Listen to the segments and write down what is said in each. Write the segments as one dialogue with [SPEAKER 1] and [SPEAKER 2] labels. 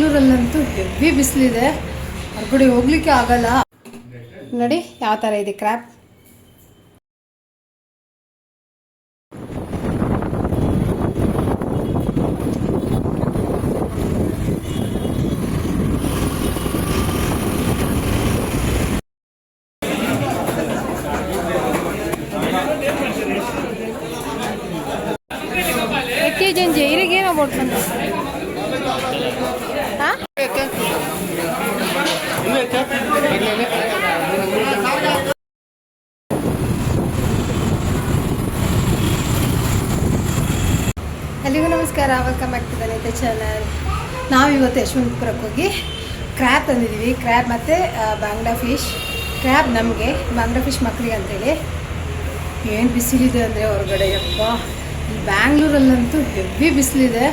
[SPEAKER 1] ಬ್ಯಾಂಗ್ಳೂರಲ್ಲಂತೂ heavy ಬಿಸಿಲಿದೆ, ಹೊರಗಡೆ ಹೋಗ್ಲಿಕ್ಕೆ ಆಗಲ್ಲ. ನೋಡಿ ಯಾವ ಥರ ಇದೆ ಕ್ರ್ಯಾಪ್. ಜಂಜೆ ಇರಿಗೇನೋ ಬೋಡ್ಕೊಂಡು ಎಲ್ಲಿಗೂ ನಮಸ್ಕಾರ, ವೆಲ್ಕಮ್ ಬ್ಯಾಕ್ ಟು ದ ನೇತೆ ಚಾನಲ್. ನಾವಿವತ್ತು ಯಶವಂತಪುರಕ್ಕೆ ಹೋಗಿ ಕ್ರ್ಯಾಬ್ ತಂದಿದ್ದೀವಿ. ಕ್ರ್ಯಾಬ್ ಮತ್ತು ಬಾಂಗ್ಲಾ ಫಿಶ್. ಕ್ರ್ಯಾಬ್ ನಮಗೆ, ಬಾಂಗ್ಲಾ ಫಿಶ್ ಮಕ್ಕಳಿಗೆ ಅಂತೇಳಿ. ಏನು ಬಿಸಿಲಿದೆ ಅಂದರೆ ಹೊರಗಡೆ, ಯಪ್ಪ ಈ ಬ್ಯಾಂಗ್ಳೂರಲ್ಲಂತೂ ಹೆವಿ ಬಿಸಿಲಿದೆ,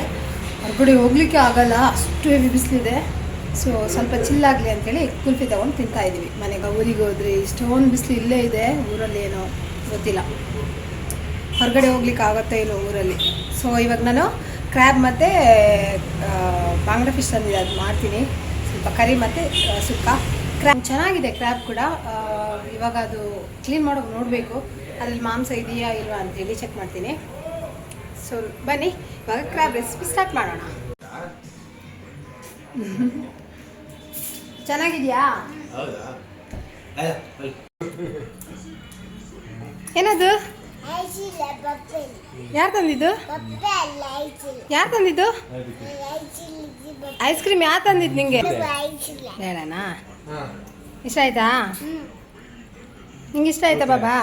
[SPEAKER 1] ಹೊರಗಡೆ ಹೋಗ್ಲಿಕ್ಕೆ ಆಗಲ್ಲ, ಅಷ್ಟು ಹೆವಿ ಬಿಸಿಲಿದೆ. ಸೊ ಸ್ವಲ್ಪ ಚಿಲ್ಲಾಗಲಿ ಅಂಥೇಳಿ ಕುಲ್ಫಿ ತೊಗೊಂಡು ತಿಂತಾಯಿದ್ದೀವಿ. ಮನೆಗೆ ಊರಿಗೆ ಹೋದ್ರೆ ಇಷ್ಟೊಂದು ಬಿಸಿಲು ಇಲ್ಲೇ ಇದೆ, ಊರಲ್ಲಿ ಏನೋ ಗೊತ್ತಿಲ್ಲ, ಹೊರಗಡೆ ಹೋಗ್ಲಿಕ್ಕೆ ಆಗುತ್ತೋ ಏನೋ ಊರಲ್ಲಿ. ಸೊ ಇವಾಗ ನಾನು ಕ್ರ್ಯಾಬ್ ಮತ್ತು ಬಾಂಗ್ಲಾ ಫಿಶ್ ತಂದಿದೆ, ಅದು ಮಾಡ್ತೀನಿ. ಸ್ವಲ್ಪ ಕರಿ ಮತ್ತು ಸುಕ್ಕ. ಕ್ರ್ಯಾಬ್ ಚೆನ್ನಾಗಿದೆ, ಕ್ರ್ಯಾಬ್ ಕೂಡ. ಇವಾಗ ಅದು ಕ್ಲೀನ್ ಮಾಡೋಕೆ ನೋಡಬೇಕು, ಅದ್ರಲ್ಲಿ ಮಾಂಸ ಇದೆಯಾ ಇಲ್ವಾ ಅಂತೇಳಿ ಚೆಕ್ ಮಾಡ್ತೀನಿ. ಸೊ ಬನ್ನಿ ಇವಾಗ ಕ್ರ್ಯಾಬ್ ರೆಸಿಪಿ ಸ್ಟಾರ್ಟ್ ಮಾಡೋಣ. ಚೆನ್ನಾಗಿದೆಯಾ? ಏನದು? ಯಾರು ತಂದಿದ್ದು? ಯಾರು ತಂದಿದ್ದು? ಐಸ್ ಕ್ರೀಮ್ ಯಾರು ತಂದಿದ್ದು ನಿಂಗೆ? ಹೇಳನಾ? ಇಷ್ಟ ಆಯ್ತಾ? ನಿಂಗೆ ಇಷ್ಟ ಆಯ್ತಾ ಬಾಬಾ?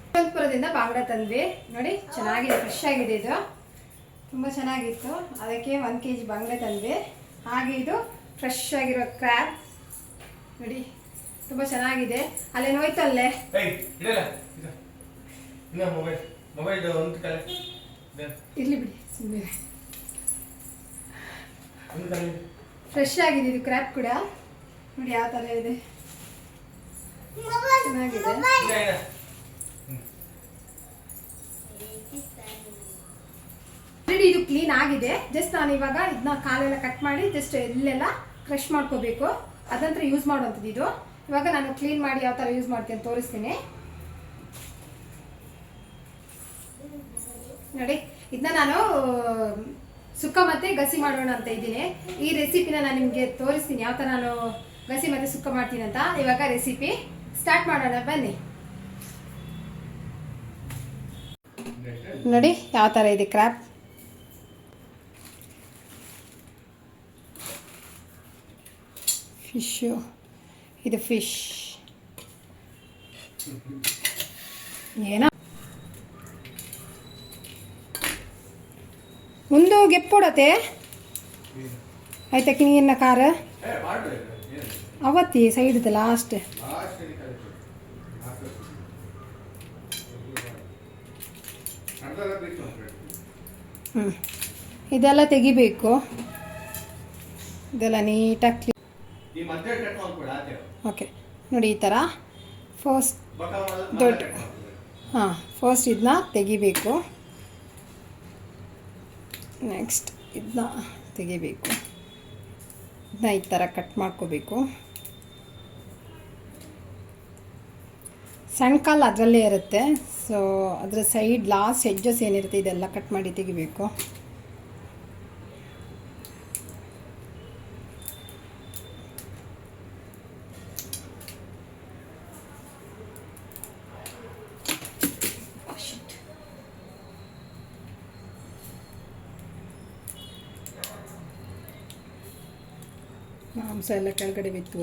[SPEAKER 1] ಯಶವಂತಪುರದಿಂದ ಬಾಂಗ್ಲಾ ತಂದ್ವಿ. ನೋಡಿ ಚೆನ್ನಾಗಿದೆ, ಫ್ರೆಶ್ ಆಗಿದೆ, ಇದು ತುಂಬ ಚೆನ್ನಾಗಿತ್ತು. ಅದಕ್ಕೆ 1 kg ಬಾಂಗ್ಲಾ ತಂದ್ವಿ. ಹಾಗೆ ಇದು ಫ್ರೆಶ್ ಆಗಿರೋ ಕ್ರ್ಯಾಬ್ ನೋಡಿ, ತುಂಬ ಚೆನ್ನಾಗಿದೆ. ಅಲ್ಲೇ ನೋಯ್ತು, ಅಲ್ಲೇ ಇರ್ಲಿ ಬಿಡಿ, ಸುಮ್ಮನೆ. ಫ್ರೆಶ್ ಆಗಿದೆ ಇದು ಕ್ರ್ಯಾಬ್ ಕೂಡ. ನೋಡಿ ಯಾವ ಥರ ಇದೆ, ಚೆನ್ನಾಗಿದೆ. ಇದು ಕ್ಲೀನ್ ಆಗಿದೆ. ಜಸ್ಟ್ ನಾನು ಇವಾಗ ಇದನ್ನ ಕಾಲೆಲ್ಲ ಕಟ್ ಮಾಡಿ ಜಸ್ಟ್ ಇಲ್ಲೆಲ್ಲ ಕ್ರಶ್ ಮಾಡ್ಕೋಬೇಕು. ಅದಂತರ ಯೂಸ್ ಮಾಡುವಂಥದ್ದು ಇದು. ಇವಾಗ ನಾನು ಕ್ಲೀನ್ ಮಾಡಿ ಯಾವ ಥರ ಯೂಸ್ ಮಾಡ್ತೀನಿ ಅಂತ ತೋರಿಸ್ತೀನಿ. ನೋಡಿ, ಇದನ್ನ ನಾನು ಸುಕ್ಕ ಮತ್ತೆ ಗಸಿ ಮಾಡೋಣ ಅಂತ ಇದ್ದೀನಿ. ಈ ರೆಸಿಪಿನ ನಾನು ನಿಮಗೆ ತೋರಿಸ್ತೀನಿ, ಯಾವ ಥರ ನಾನು ಗಸಿ ಮತ್ತೆ ಸುಕ್ಕ ಮಾಡ್ತೀನಿ ಅಂತ. ಇವಾಗ ರೆಸಿಪಿ ಸ್ಟಾರ್ಟ್ ಮಾಡೋಣ, ಬನ್ನಿ. ನೋಡಿ ಯಾವ ಥರ ಇದೆ ಕ್ರ್ಯಾಬ್. ಫಿಶು, ಇದು ಫಿಶ್. ಏನೋ ಮುಂದು ಗೆಪ್ಪೊಡತೆ ಆಯ್ತಕ್ಕೆ ನೀನ್ನ ಕಾರ ಅವತ್ತಿ ಸೈಡ್ದು ಲಾಸ್ಟ್. ಇದೆಲ್ಲ ತೆಗಿಬೇಕು, ಇದೆಲ್ಲ ನೀಟಾಗಿ. ಓಕೆ ನೋಡಿ, ಈ ಥರ ಫಸ್ಟ್ ದೊಡ್ಡ ಫಸ್ಟ್ ಇದನ್ನ ತೆಗಿಬೇಕು. ನೆಕ್ಸ್ಟ್ ಇದನ್ನ ತೆಗಿಬೇಕು, ಇದನ್ನ ಈ ಥರ ಕಟ್ ಮಾಡ್ಕೋಬೇಕು. ಸಣ್ಣ ಕಾಲು ಅದರಲ್ಲೇ ಇರುತ್ತೆ. ಸೊ ಅದರ ಸೈಡ್ ಲಾಸ್ಟ್ ಎಡ್ಜಸ್ ಏನಿರುತ್ತೆ ಇದೆಲ್ಲ ಕಟ್ ಮಾಡಿ ತೆಗಿಬೇಕು. ಮಾಂಸ ಎಲ್ಲ ಕೆಳಗಡೆ ಬಿತ್ತು.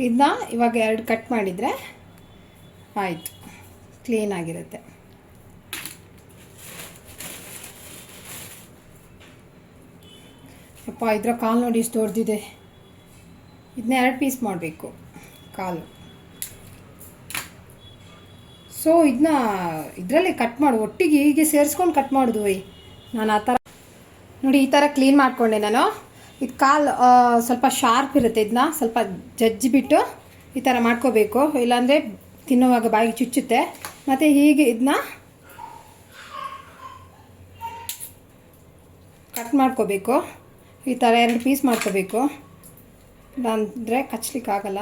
[SPEAKER 1] ಇದನ್ನ ಇವಾಗ 2 ಕಟ್ ಮಾಡಿದರೆ ಆಯಿತು, ಕ್ಲೀನ್ ಆಗಿರುತ್ತೆ. ಅಪ್ಪ ಇದರ ಕಾಲು ನೋಡಿ ಇಷ್ಟು ದೊಡ್ಡದಿದೆ. ಇದನ್ನ 2 ಪೀಸ್ ಮಾಡಬೇಕು ಕಾಲು. ಸೊ ಇದನ್ನ ಇದರಲ್ಲಿ ಕಟ್ ಮಾಡು, ಒಟ್ಟಿಗೆ ಹೀಗೆ ಸೇರಿಸ್ಕೊಂಡು ಕಟ್ ಮಾಡೋದು. ನಾನು ಆ ಥರ ನೋಡಿ ಈ ಥರ ಕ್ಲೀನ್ ಮಾಡಿಕೊಂಡೆ ನಾನು. ಇದು ಕಾಲು ಸ್ವಲ್ಪ ಶಾರ್ಪ್ ಇರುತ್ತೆ, ಇದನ್ನ ಸ್ವಲ್ಪ ಜಜ್ಜಿಬಿಟ್ಟು ಈ ಥರ ಮಾಡ್ಕೋಬೇಕು, ಇಲ್ಲಾಂದರೆ ತಿನ್ನುವಾಗ ಬಾಯಿಗೆ ಚುಚ್ಚುತ್ತೆ. ಮತ್ತು ಹೀಗೆ ಇದನ್ನ ಕಟ್ ಮಾಡ್ಕೋಬೇಕು, ಈ ಥರ 2 ಪೀಸ್ ಮಾಡ್ಕೋಬೇಕು, ಇಲ್ಲಾಂದರೆ ಕಚ್ಲಿಕ್ಕಾಗಲ್ಲ.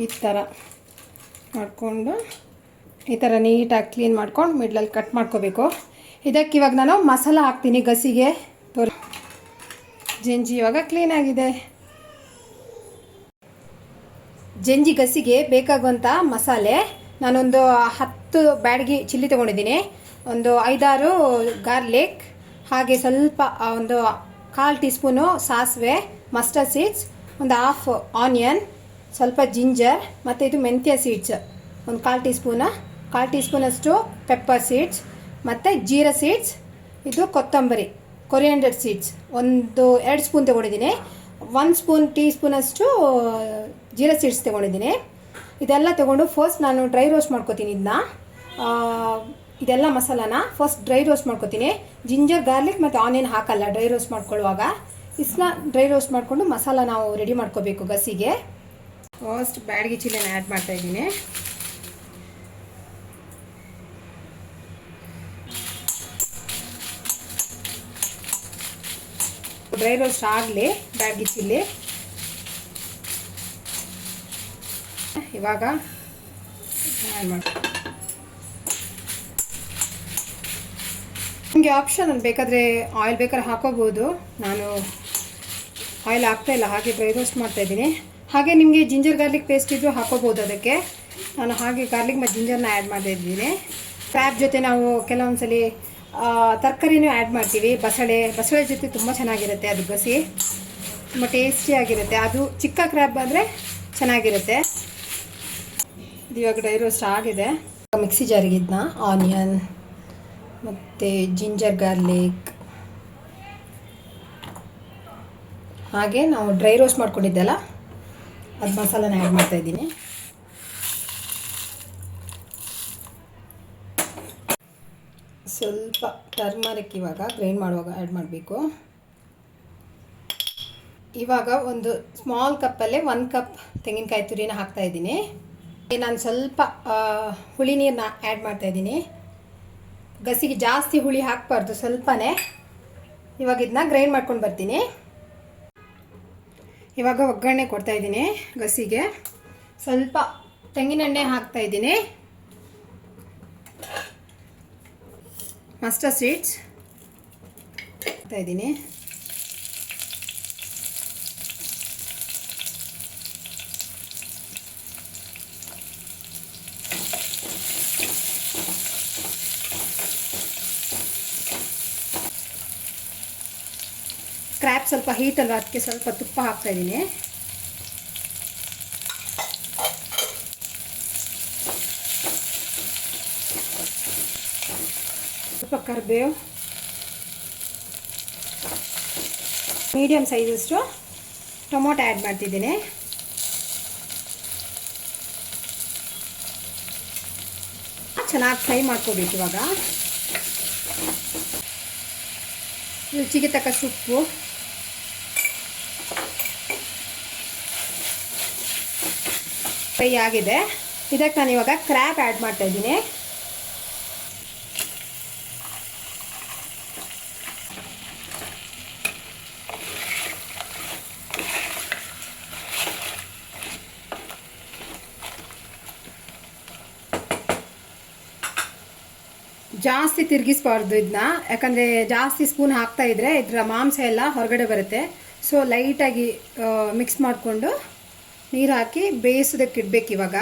[SPEAKER 1] ಈ ಥರ ಮಾಡಿಕೊಂಡು ಈ ಥರ ನೀಟಾಗಿ ಕ್ಲೀನ್ ಮಾಡ್ಕೊಂಡು ಮಿಡ್ಲಲ್ಲಿ ಕಟ್ ಮಾಡ್ಕೋಬೇಕು. ಇದಕ್ಕೆ ಇವಾಗ ನಾನು ಮಸಾಲ ಹಾಕ್ತೀನಿ ಗಸಿಗೆ. ಜಂಜಿ ಇವಾಗ ಕ್ಲೀನಾಗಿದೆ. ಜಂಜಿ ಗಸಿಗೆ ಬೇಕಾಗುವಂಥ ಮಸಾಲೆ ನಾನೊಂದು 10 ಬ್ಯಾಡಗಿ ಚಿಲ್ಲಿ ತೊಗೊಂಡಿದ್ದೀನಿ, ಒಂದು 5-6 ಗಾರ್ಲಿಕ್, ಹಾಗೆ ಸ್ವಲ್ಪ ಒಂದು 1/4 ಟೀ ಸ್ಪೂನು ಸಾಸಿವೆ, ಮಸ್ಟರ್ಡ್ ಸೀಡ್ಸ್, ಒಂದು 1/2 ಆನಿಯನ್, ಸ್ವಲ್ಪ ಜಿಂಜರ್, ಮತ್ತು ಇದು ಮೆಂತ್ಯ ಸೀಡ್ಸ್ ಒಂದು 1/4 ಟೀ ಸ್ಪೂನಷ್ಟು ಪೆಪ್ಪರ್ ಸೀಡ್ಸ್, ಮತ್ತು ಜೀರಾ ಸೀಡ್ಸ್, ಇದು ಕೊತ್ತಂಬರಿ ಕೊರಿಯಾಂಡರ್ ಸೀಡ್ಸ್ ಒಂದು 2 ಸ್ಪೂನ್ ತೊಗೊಂಡಿದ್ದೀನಿ, 1 ಟೀ ಸ್ಪೂನಷ್ಟು ಜೀರಾ ಸೀಡ್ಸ್ ತೊಗೊಂಡಿದ್ದೀನಿ. ಇದೆಲ್ಲ ತೊಗೊಂಡು ಫಸ್ಟ್ ನಾನು ಡ್ರೈ ರೋಸ್ಟ್ ಮಾಡ್ಕೋತೀನಿ. ಇದೆಲ್ಲ ಮಸಾಲಾನ ಫಸ್ಟ್ ಡ್ರೈ ರೋಸ್ಟ್ ಮಾಡ್ಕೋತೀನಿ. ಜಿಂಜರ್, ಗಾರ್ಲಿಕ್ ಮತ್ತು ಆನಿಯನ್ ಹಾಕಲ್ಲ ಡ್ರೈ ರೋಸ್ಟ್ ಮಾಡ್ಕೊಳ್ಳುವಾಗ. ಇದನ್ನ ಡ್ರೈ ರೋಸ್ಟ್ ಮಾಡಿಕೊಂಡು ಮಸಾಲ ನಾವು ರೆಡಿ ಮಾಡ್ಕೋಬೇಕು ಗಸಿಗೆ. ಫಸ್ಟ್ ಬ್ಯಾಡಗಿ ಚಿಲ್ಲಿನ ಆ್ಯಡ್ ಮಾಡ್ತಾಯಿದ್ದೀನಿ. ಡ್ರೈ ರೋಸ್ಟ್ ಆಗಲಿ ಬ್ಯಾಡಗಿ ಚಿಲ್ಲಿ. ಇವಾಗ ಆ್ಯಡ್ ಮಾಡಿ ನಿಮಗೆ ಆಪ್ಷನ್ ಬೇಕಾದರೆ ಆಯಿಲ್ ಬೇಕಾದ್ರೆ ಹಾಕೋಬೋದು. ನಾನು ಆಯಿಲ್ ಹಾಕ್ತಾಯಿಲ್ಲ, ಹಾಗೆ ಡ್ರೈ ರೋಸ್ಟ್ ಮಾಡ್ತಾಯಿದ್ದೀನಿ. ಹಾಗೆ ನಿಮಗೆ ಜಿಂಜರ್ ಗಾರ್ಲಿಕ್ ಪೇಸ್ಟ್ ಇದ್ದರೂ ಹಾಕೋಬೋದು ಅದಕ್ಕೆ. ನಾನು ಹಾಗೆ ಗಾರ್ಲಿಕ್ ಮತ್ತು ಜಿಂಜರ್ನ ಆ್ಯಡ್ ಮಾಡ್ತಾಯಿದ್ದೀನಿ. ಕ್ರ್ಯಾಬ್ ಜೊತೆ ನಾವು ಕೆಲವೊಂದು ಸಲ ತರಕಾರಿನೂ ಆ್ಯಡ್ ಮಾಡ್ತೀವಿ. ಬಸಳೆ ಜೊತೆ ತುಂಬ ಚೆನ್ನಾಗಿರುತ್ತೆ ಅದು ಗಸಿ, ತುಂಬ ಟೇಸ್ಟಿಯಾಗಿರುತ್ತೆ. ಅದು ಚಿಕ್ಕ ಕ್ರ್ಯಾಬ್ ಅಂದರೆ ಚೆನ್ನಾಗಿರುತ್ತೆ. ಇದು ಇವಾಗ ಡ್ರೈ ರೋಸ್ಟ್ ಆಗಿದೆ. ಮಿಕ್ಸಿ ಜಾರಿಗೆ ಇದನ್ನ ಆನಿಯನ್ ಮತ್ತು ಜಿಂಜರ್ ಗಾರ್ಲಿಕ್, ಹಾಗೆ ನಾವು ಡ್ರೈ ರೋಸ್ಟ್ ಮಾಡ್ಕೊಂಡಿದ್ದೆಲ್ಲ ಅದು ಮಸಾಲಾನ ಆ್ಯಡ್ ಮಾಡ್ತಾಯಿದ್ದೀನಿ. ಸ್ವಲ್ಪ ಟರ್ಮರಿಕ್ ಇವಾಗ ಗ್ರೈಂಡ್ ಮಾಡುವಾಗ ಆ್ಯಡ್ ಮಾಡಬೇಕು. ಇವಾಗ ಒಂದು ಸ್ಮಾಲ್ ಕಪ್ಪಲ್ಲೇ 1 ಕಪ್ ತೆಂಗಿನಕಾಯಿ ತುರಿನ ಹಾಕ್ತಾಯಿದ್ದೀನಿ. ನಾನು ಸ್ವಲ್ಪ ಹುಳಿ ನೀರನ್ನ ಆ್ಯಡ್ ಮಾಡ್ತಾಯಿದ್ದೀನಿ. ಗಸಿಗೆ ಜಾಸ್ತಿ ಹುಳಿ ಹಾಕಬಾರ್ದು, ಸ್ವಲ್ಪನೇ. ಇವಾಗ ಇದನ್ನ ಗ್ರೈಂಡ್ ಮಾಡ್ಕೊಂಡು ಬರ್ತೀನಿ. ಇವಾಗ ಒಗ್ಗರಣೆ ಕೊಡ್ತಾಯಿದ್ದೀನಿ ಗಸಿಗೆ. ಸ್ವಲ್ಪ ತೆಂಗಿನೆಣ್ಣೆ ಹಾಕ್ತಾಯಿದ್ದೀನಿ, ಮಸ್ಟರ್ಡ್ ಸೀಡ್ಸ್ ಹಾಕ್ತಾಯಿದ್ದೀನಿ, ಕ್ರ್ಯಾಬ್ ಸ್ವಲ್ಪ ಹೀಟ್ ಅಲ್ವಾ, ಅದಕ್ಕೆ ಸ್ವಲ್ಪ ತುಪ್ಪ ಹಾಕ್ತಾಯಿದ್ದೀನಿ. ಸ್ವಲ್ಪ ಕರಿಬೇವು, ಮೀಡಿಯಮ್ ಸೈಜಷ್ಟು ಟೊಮೊಟೊ ಆ್ಯಡ್ ಮಾಡ್ತಿದ್ದೀನಿ. ಚೆನ್ನಾಗಿ ಫ್ರೈ ಮಾಡ್ಕೋಬೇಕು. ಇವಾಗ ರುಚಿಗೆ ತಕ್ಕ ಉಪ್ಪು, ಫ್ರೈ ಆಗಿದೆ. ಇದಕ್ಕೆ ನಾನು ಇವಾಗ ಕ್ರ್ಯಾಬ್ ಆ್ಯಡ್ ಮಾಡ್ತಾ ಇದ್ದೀನಿ. ಜಾಸ್ತಿ ತಿರುಗಿಸ್ಬಾರ್ದು ಇದನ್ನ, ಯಾಕಂದರೆ ಜಾಸ್ತಿ ಸ್ಪೂನ್ ಹಾಕ್ತಾ ಇದ್ರೆ ಇದರ ಮಾಂಸ ಎಲ್ಲ ಹೊರಗಡೆ ಬರುತ್ತೆ. ಸೊ ಲೈಟಾಗಿ ಮಿಕ್ಸ್ ಮಾಡಿಕೊಂಡು ನೀರು ಹಾಕಿ ಬೇಯಿಸೋದಕ್ಕೆ ಇಡಬೇಕು. ಇವಾಗ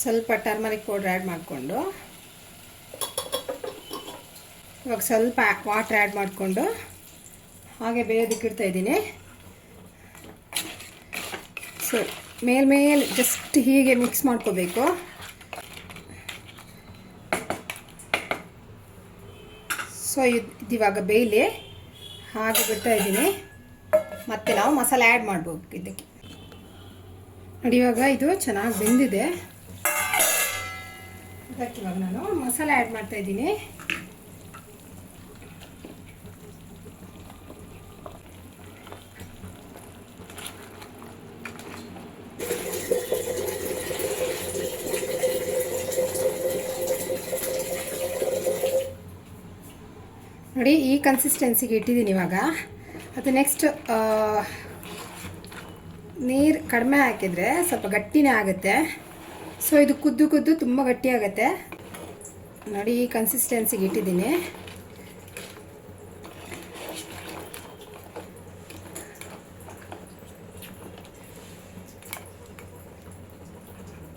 [SPEAKER 1] ಸ್ವಲ್ಪ ಟರ್ಮರಿಕ್ ಪೌಡ್ರ್ ಆ್ಯಡ್ ಮಾಡಿಕೊಂಡು, ಇವಾಗ ಸ್ವಲ್ಪ ವಾಟರ್ ಆ್ಯಡ್ ಮಾಡಿಕೊಂಡು ಹಾಗೆ ಬೇಯೋದಕ್ಕೆ ಇಡ್ತಾಯಿದ್ದೀನಿ. ಸೊ ಮೇಲ್ಮೇಲೆ ಜಸ್ಟ್ ಹೀಗೆ ಮಿಕ್ಸ್ ಮಾಡ್ಕೋಬೇಕು. ಸೊ ಇದಿವಾಗ ಬೇಯಲಿ ಹಾಗೆ ಬಿಡ್ತಾ ಇದ್ದೀನಿ. ಮತ್ತು ನಾವು ಮಸಾಲೆ ಆ್ಯಡ್ ಮಾಡ್ಬೋದು ಇದಕ್ಕೆ. ನೋಡಿ ಇವಾಗ ಇದು ಚೆನ್ನಾಗಿ ಬೆಂದಿದೆ. ಇದಕ್ಕೆ ಇವಾಗ ನಾನು ಮಸಾಲೆ ಆ್ಯಡ್ ಮಾಡ್ತಾ ಇದ್ದೀನಿ. ನೋಡಿ ಈ ಕನ್ಸಿಸ್ಟೆನ್ಸಿಗೆ ಇಟ್ಟಿದ್ದೀನಿ ಇವಾಗ. ಅದು ನೆಕ್ಸ್ಟ್ ನೀರು ಕಡಿಮೆ ಹಾಕಿದರೆ ಸ್ವಲ್ಪ ಗಟ್ಟಿನೇ ಆಗುತ್ತೆ. ಸೊ ಇದು ಕುದ್ದು ಕುದ್ದು ತುಂಬ ಗಟ್ಟಿ ಆಗುತ್ತೆ. ನೋಡಿ ಈ ಕನ್ಸಿಸ್ಟೆನ್ಸಿಗೆ ಇಟ್ಟಿದ್ದೀನಿ.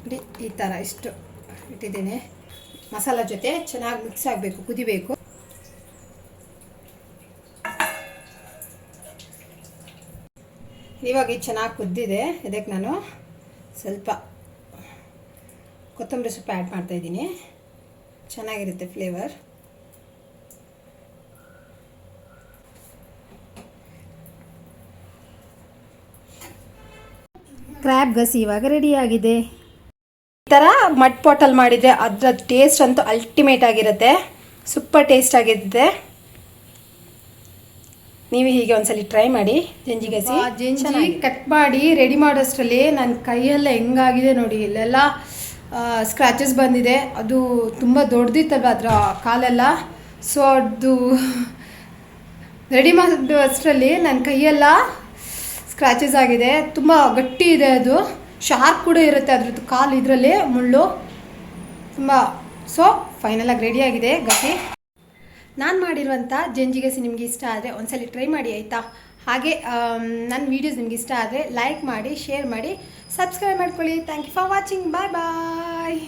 [SPEAKER 1] ನೋಡಿ ಈ ಥರ ಇಷ್ಟು ಇಟ್ಟಿದ್ದೀನಿ. ಮಸಾಲ ಜೊತೆ ಚೆನ್ನಾಗಿ ಮಿಕ್ಸ್ ಆಗಬೇಕು, ಕುದಿಬೇಕು. ಇವಾಗ ಇದು ಚೆನ್ನಾಗಿ ಕುದ್ದಿದೆ. ಇದಕ್ಕೆ ನಾನು ಸ್ವಲ್ಪ ಕೊತ್ತಂಬರಿ ಸೊಪ್ಪು ಆ್ಯಡ್ ಮಾಡ್ತಾಯಿದ್ದೀನಿ. ಚೆನ್ನಾಗಿರುತ್ತೆ ಫ್ಲೇವರ್. ಕ್ರ್ಯಾಬ್ ಗಸಿ ಇವಾಗ ರೆಡಿಯಾಗಿದೆ. ಈ ಥರ ಮಡ್ ಪಾಟಲ್ಲಿ ಮಾಡಿದರೆ ಅದರ ಟೇಸ್ಟ್ ಅಂತೂ ಅಲ್ಟಿಮೇಟ್ ಆಗಿರುತ್ತೆ. ಸೂಪರ್ ಟೇಸ್ಟ್ ಆಗಿರುತ್ತೆ. ನೀವು ಹೀಗೆ ಒಂದ್ಸಲಿ ಟ್ರೈ ಮಾಡಿ. ಜಂಜಿ ಕಟ್ ಮಾಡಿ ರೆಡಿ ಮಾಡೋಷ್ಟರಲ್ಲಿ ನನ್ನ ಕೈಯೆಲ್ಲ ಹೆಂಗಾಗಿದೆ ನೋಡಿ. ಇಲ್ಲೆಲ್ಲ ಸ್ಕ್ರ್ಯಾಚಸ್ ಬಂದಿದೆ. ಅದು ತುಂಬ ದೊಡ್ಡದಿತ್ತಲ್ವ ಅದರ ಕಾಲೆಲ್ಲ. ಸೊ ಅದು ರೆಡಿ ಮಾಡೋಷ್ಟರಲ್ಲಿ ನನ್ನ ಕೈಯೆಲ್ಲ ಸ್ಕ್ರ್ಯಾಚಸ್ ಆಗಿದೆ. ತುಂಬ ಗಟ್ಟಿ ಇದೆ. ಅದು ಶಾರ್ಪ್ ಕೂಡ ಇರುತ್ತೆ ಅದ್ರದ್ದು ಕಾಲು, ಇದರಲ್ಲಿ ಮುಳ್ಳು ತುಂಬ. ಸೊ ಫೈನಲಾಗಿ ರೆಡಿಯಾಗಿದೆ ಗಸಿ. ನಾನು ಮಾಡಿರುವಂಥ ಜಂಜಿ ಗಸಿ ನಿಮಗೆ ಇಷ್ಟ ಆದರೆ ಒಂದ್ಸಲಿ ಟ್ರೈ ಮಾಡಿ ಆಯಿತಾ. ಹಾಗೆ ನನ್ನ ವೀಡಿಯೋಸ್ ನಿಮ್ಗೆ ಇಷ್ಟ ಆದರೆ ಲೈಕ್ ಮಾಡಿ, ಶೇರ್ ಮಾಡಿ, ಸಬ್ಸ್ಕ್ರೈಬ್ ಮಾಡ್ಕೊಳ್ಳಿ. Thank you for watching. Bye bye.